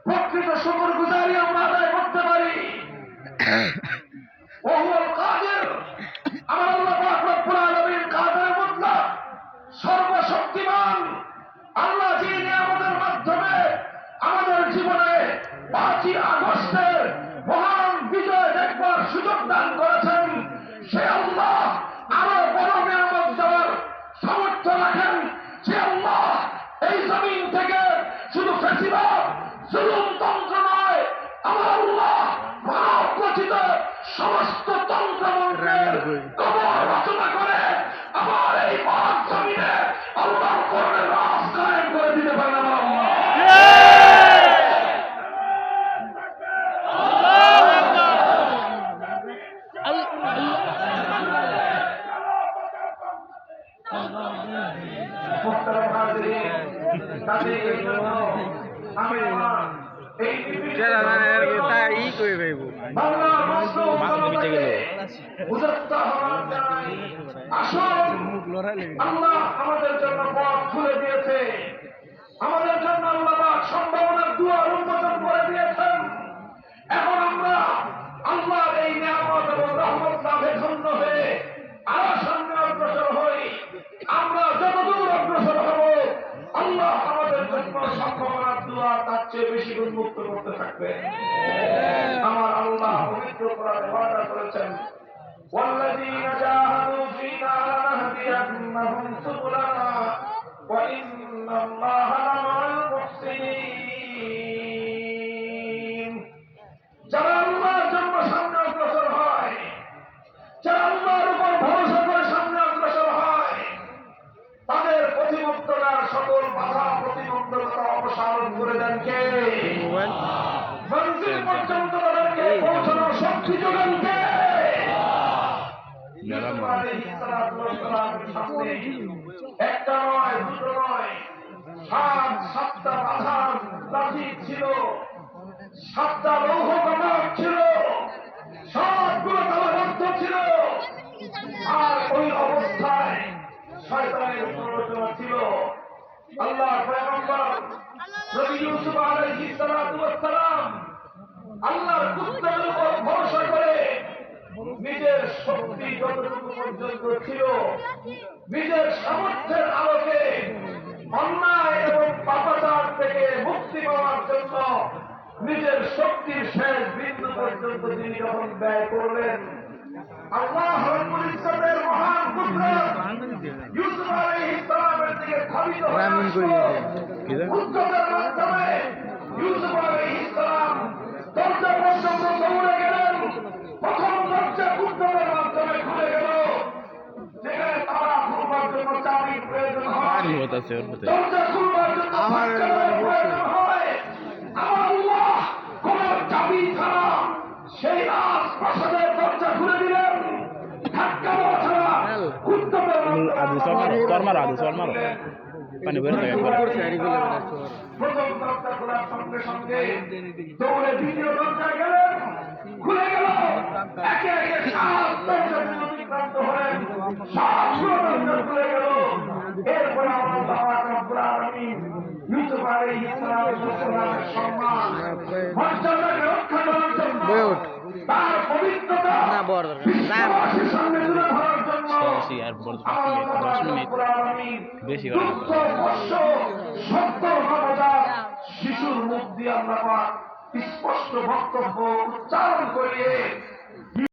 প্রকৃত শুকরগুজারি আমরা আদায় করতে পারি। ওহুয়াল কাদির, আমার আল্লাহ পাক রব্বুল আলামিন কাদের মুতলাক, সর্বশক্তিমান। আল্লাহ যে নিয়ামতের মাধ্যমে আমাদের জীবনে 5ই আগস্টের মহান বিজয় দেখবার সুযোগ দান করেছেন, সে আল্লাহ আরো বড় নিয়ামত দেওয়ার সামর্থ্য রাখেন। সে আল্লাহ এই জমিন থেকে শুধু ফেসিবাদ জুলুম তন্ত্র নয়, আমার আল্লাহ মানব রচিত সমস্ত তন্ত্রমন্ত্রের কবর রচনা করে আমার এই পাক জমিনে আল্লাহর কোরআনের রাজ কায়েম করে দিতে পারেন আমার আল্লাহ। আল্লাহ আমাদের জন্য পথ খুলে দিয়েছে, আমাদের জন্য আল্লাহ সম্ভাবনার দুয়ার উন্মোচন করে দিয়েছেন। এখন আমরা আল্লাহর এই নিয়ামত এবং রহমত লাভে ধন্য হয়ে আরো সামনে অগ্রসর হই। আমরা যতদূর অগ্রসর হব, আল্লাহ আমাদের জন্য সম্ভাবনার দুয়ার তার চেয়ে বেশি উন্মুক্ত করতে থাকবে। আমার আল্লাহ পবিত্র কোরআনে ওয়াদা করেছেন, والذين جاهدوا فينا لنهدينهم سبلنا وإن الله لمع المحسنين। যারা আল্লাহর জন্য সামনে অগ্রসর হয়, যারা আল্লাহর উপর ভরসা করে সামনে অগ্রসর হয়, তাদের প্রতিমুক্ততার সকল বাধা প্রতিবন্ধকতা অপসারণ করে দেন কে? মঞ্জিল পর্যন্ত তাদেরকে পৌঁছানোর শক্তি যোগান কে? একটা নয়, দুটো নয়, 7টা বাধার লাঠি ছিল, 7টা লৌহ কমাক ছিল, সবগুলো তালাবদ্ধ ছিল। আর ওই অবস্থায় শয়তানের প্ররোচনা ছিল। আল্লাহর পয়গম্বর নবী ইউসুফ আলাইহিস সালাতু ওয়াস সালাম আল্লাহর কুদরতের উপর ভরসা করে নিজের শক্তি যতটুকু পর্যন্ত ছিল, নিজের সামর্থ্যের আলোকে অন্যায় এবং পাপাচার থেকে মুক্তি পাওয়ার জন্য নিজের শক্তির শেষ বিন্দু পর্যন্ত তিনি যখন ব্যয় করলেন, আল্লাহ রাব্বুল ইজ্জতের মহান কুদরত ইউসুফ আলাইহিস সালামের দিকে ধাবিত হয়ে কুদরতের মাধ্যমে ইউসুফ আলাইহিস সালাম দরজা পর্যন্ত দৌড়ে গেলেন। প্রথম দরজা কুদরতের মাধ্যমে খুলে গেল, যেখানে তারা খুলবার জন্য চাবির প্রয়োজন হয়, দরজা খুলবার জন্য প্রয়োজন হয়। আমার আল্লাহ কোন চাবি ছাড়া সেই রাজপ্রাসাদের দরজা খুলে দিলেন, ধাক্কা দেওয়া ছাড়া কুদরতের প্রথম দরজা খোলার সঙ্গে সঙ্গে দৌড়ে দ্বিতীয় দরজায় গেলেন, খুলে গেল। একে একে 7 দরজা অতিক্রান্ত হলেন, 7 দরজা খুলে গেল। এরপরে আল্লাহ রাব্বুল আলামিন ইউসুফ আলাইহিস সালামের সম্মান মর্যাদাকে রক্ষা করার জন্য, তার পবিত্রতা বিশ্বের সামনে তুলে ধরার জন্য শিশুর মুখ দিয়ে আল্লাহ স্পষ্ট বক্তব্য উচ্চারণ